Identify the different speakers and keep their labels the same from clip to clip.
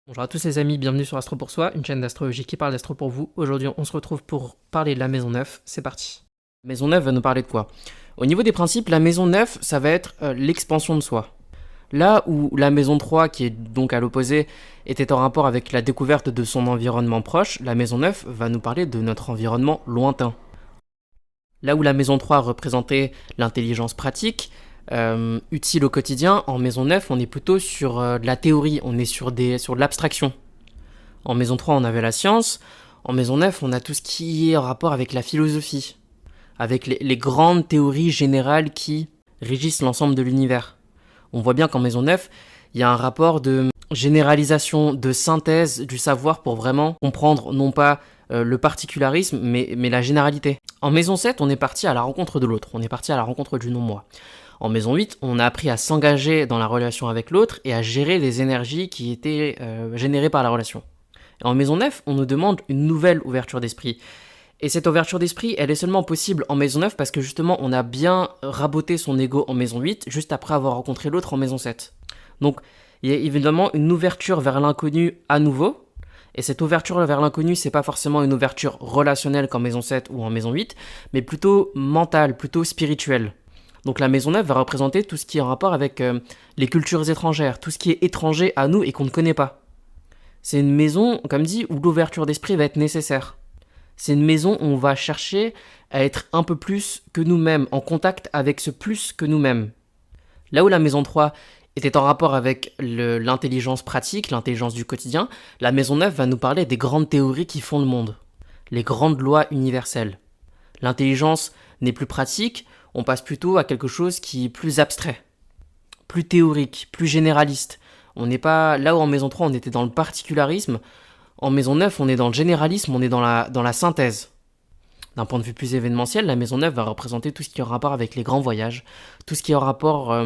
Speaker 1: Bonjour à tous les amis, bienvenue sur Astro pour Soi, une chaîne d'astrologie qui parle d'astro pour vous. Aujourd'hui, on se retrouve pour parler de la maison 9, c'est parti. La maison 9 va nous parler de quoi? Au niveau des principes, la maison 9, ça va être l'expansion de soi. Là où la maison 3, qui est donc à l'opposé, était en rapport avec la découverte de son environnement proche, la maison 9 va nous parler de notre environnement lointain. Là où la maison 3 représentait l'intelligence pratique, utile au quotidien, en maison 9, on est plutôt sur de la théorie, on est sur de l'abstraction. En maison 3, on avait la science. En maison 9, on a tout ce qui est en rapport avec la philosophie, avec les grandes théories générales qui régissent l'ensemble de l'univers. On voit bien qu'en maison 9, il y a un rapport de généralisation, de synthèse du savoir pour vraiment comprendre non pas le particularisme, mais la généralité. En maison 7, on est parti à la rencontre de l'autre, on est parti à la rencontre du non-moi. En maison 8, on a appris à s'engager dans la relation avec l'autre et à gérer les énergies qui étaient générées par la relation. Et en maison 9, on nous demande une nouvelle ouverture d'esprit. Et cette ouverture d'esprit, elle est seulement possible en maison 9 parce que justement, on a bien raboté son ego en maison 8, juste après avoir rencontré l'autre en maison 7. Donc, il y a évidemment une ouverture vers l'inconnu à nouveau. Et cette ouverture vers l'inconnu, c'est pas forcément une ouverture relationnelle qu'en maison 7 ou en maison 8, mais plutôt mentale, plutôt spirituelle. Donc la maison 9 va représenter tout ce qui est en rapport avec les cultures étrangères, tout ce qui est étranger à nous et qu'on ne connaît pas. C'est une maison, comme dit, où l'ouverture d'esprit va être nécessaire. C'est une maison où on va chercher à être un peu plus que nous-mêmes, en contact avec ce plus que nous-mêmes. Là où la maison 3 était en rapport avec l'intelligence pratique, l'intelligence du quotidien, la maison 9 va nous parler des grandes théories qui font le monde, les grandes lois universelles. L'intelligence n'est plus pratique, on passe plutôt à quelque chose qui est plus abstrait, plus théorique, plus généraliste. On n'est pas là où en maison 3 on était dans le particularisme, en maison 9 on est dans le généralisme, on est dans la synthèse. D'un point de vue plus événementiel, la maison 9 va représenter tout ce qui est en rapport avec les grands voyages, tout ce qui est en rapport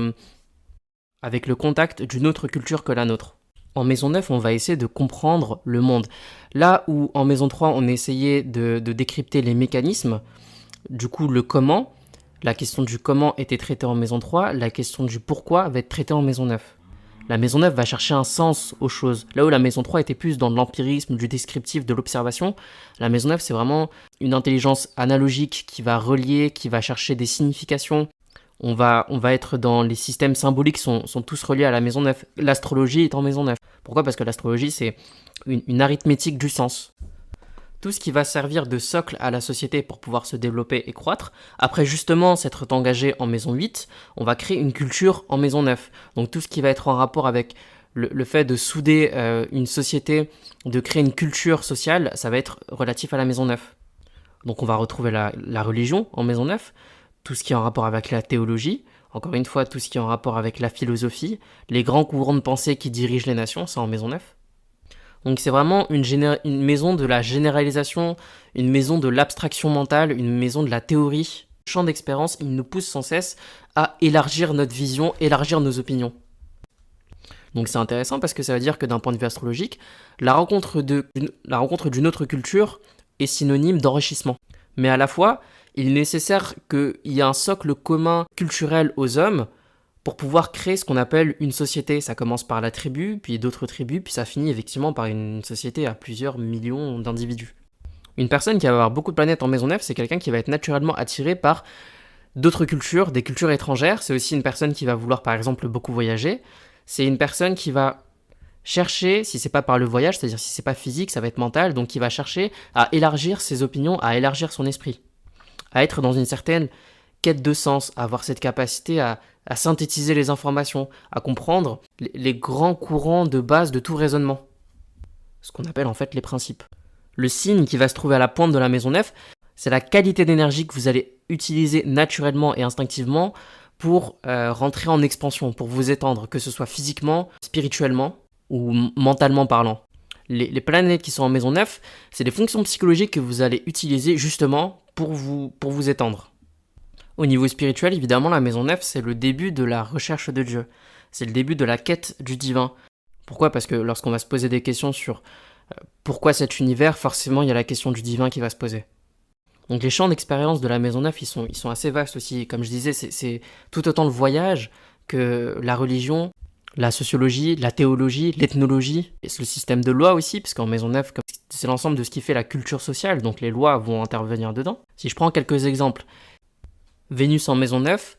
Speaker 1: avec le contact d'une autre culture que la nôtre. En maison 9, on va essayer de comprendre le monde. Là où en maison 3, on essayait de décrypter les mécanismes, du coup le comment, la question du comment était traitée en maison 3, la question du pourquoi va être traitée en maison 9. La maison 9 va chercher un sens aux choses. Là où la maison 3 était plus dans l'empirisme, du descriptif, de l'observation, la maison 9 c'est vraiment une intelligence analogique qui va relier, qui va chercher des significations. On va être dans les systèmes symboliques sont tous reliés à la maison 9. L'astrologie est en maison 9. Pourquoi? Parce que l'astrologie c'est une arithmétique du sens. Tout ce qui va servir de socle à la société pour pouvoir se développer et croître. Après justement s'être engagé en maison 8, on va créer une culture en maison 9. Donc tout ce qui va être en rapport avec le fait de souder une société, de créer une culture sociale, ça va être relatif à la maison 9. Donc on va retrouver la religion en maison 9, tout ce qui est en rapport avec la théologie, encore une fois tout ce qui est en rapport avec la philosophie, les grands courants de pensée qui dirigent les nations, ça en maison 9. Donc c'est vraiment une maison de la généralisation, une maison de l'abstraction mentale, une maison de la théorie. Le champ d'expérience, il nous pousse sans cesse à élargir notre vision, élargir nos opinions. Donc c'est intéressant parce que ça veut dire que d'un point de vue astrologique, la rencontre d'une autre culture est synonyme d'enrichissement. Mais à la fois, il est nécessaire qu'il y ait un socle commun culturel aux hommes pour pouvoir créer ce qu'on appelle une société. Ça commence par la tribu, puis d'autres tribus, puis ça finit effectivement par une société à plusieurs millions d'individus. Une personne qui va avoir beaucoup de planètes en maison 9, c'est quelqu'un qui va être naturellement attiré par d'autres cultures, des cultures étrangères. C'est aussi une personne qui va vouloir par exemple beaucoup voyager. C'est une personne qui va chercher, si c'est pas par le voyage, c'est-à-dire si c'est pas physique, ça va être mental, donc qui va chercher à élargir ses opinions, à élargir son esprit, à être dans une certaine quête de sens, à avoir cette capacité à synthétiser les informations, à comprendre les grands courants de base de tout raisonnement. Ce qu'on appelle en fait les principes. Le signe qui va se trouver à la pointe de la maison 9, c'est la qualité d'énergie que vous allez utiliser naturellement et instinctivement pour rentrer en expansion, pour vous étendre, que ce soit physiquement, spirituellement ou mentalement parlant. Les planètes qui sont en maison 9, c'est des fonctions psychologiques que vous allez utiliser justement pour vous étendre. Au niveau spirituel, évidemment, la maison 9, c'est le début de la recherche de Dieu. C'est le début de la quête du divin. Pourquoi? Parce que lorsqu'on va se poser des questions sur pourquoi cet univers, forcément, il y a la question du divin qui va se poser. Donc les champs d'expérience de la maison 9, ils sont assez vastes aussi. Comme je disais, c'est tout autant le voyage que la religion, la sociologie, la théologie, l'ethnologie, et le système de loi aussi, parce qu'en Maisonneuve, c'est l'ensemble de ce qui fait la culture sociale, donc les lois vont intervenir dedans. Si je prends quelques exemples, Vénus en Maisonneuve,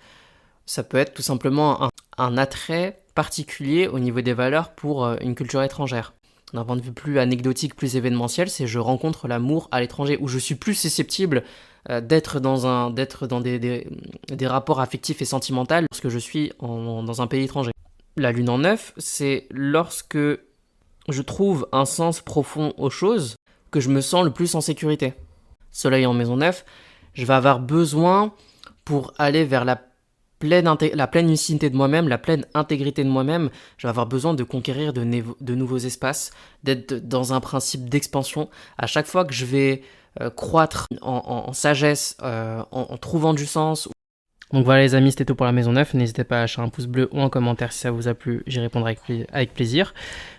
Speaker 1: ça peut être tout simplement un attrait particulier au niveau des valeurs pour une culture étrangère. D'un point de vue plus anecdotique, plus événementiel, c'est je rencontre l'amour à l'étranger, où je suis plus susceptible d'être dans des rapports affectifs et sentimentaux lorsque je suis dans un pays étranger. La lune en 9, c'est lorsque je trouve un sens profond aux choses que je me sens le plus en sécurité. Soleil en maison 9, je vais avoir besoin pour aller vers la pleine lucidité de moi-même, la pleine intégrité de moi-même, je vais avoir besoin de conquérir de nouveaux espaces, d'être dans un principe d'expansion. À chaque fois que je vais croître en sagesse, en trouvant du sens. Donc voilà les amis, c'était tout pour la maison 9. N'hésitez pas à lâcher un pouce bleu ou un commentaire si ça vous a plu, j'y répondrai avec plaisir.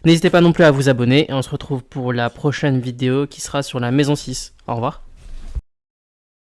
Speaker 1: N'hésitez pas non plus à vous abonner et on se retrouve pour la prochaine vidéo qui sera sur la maison 6. Au revoir.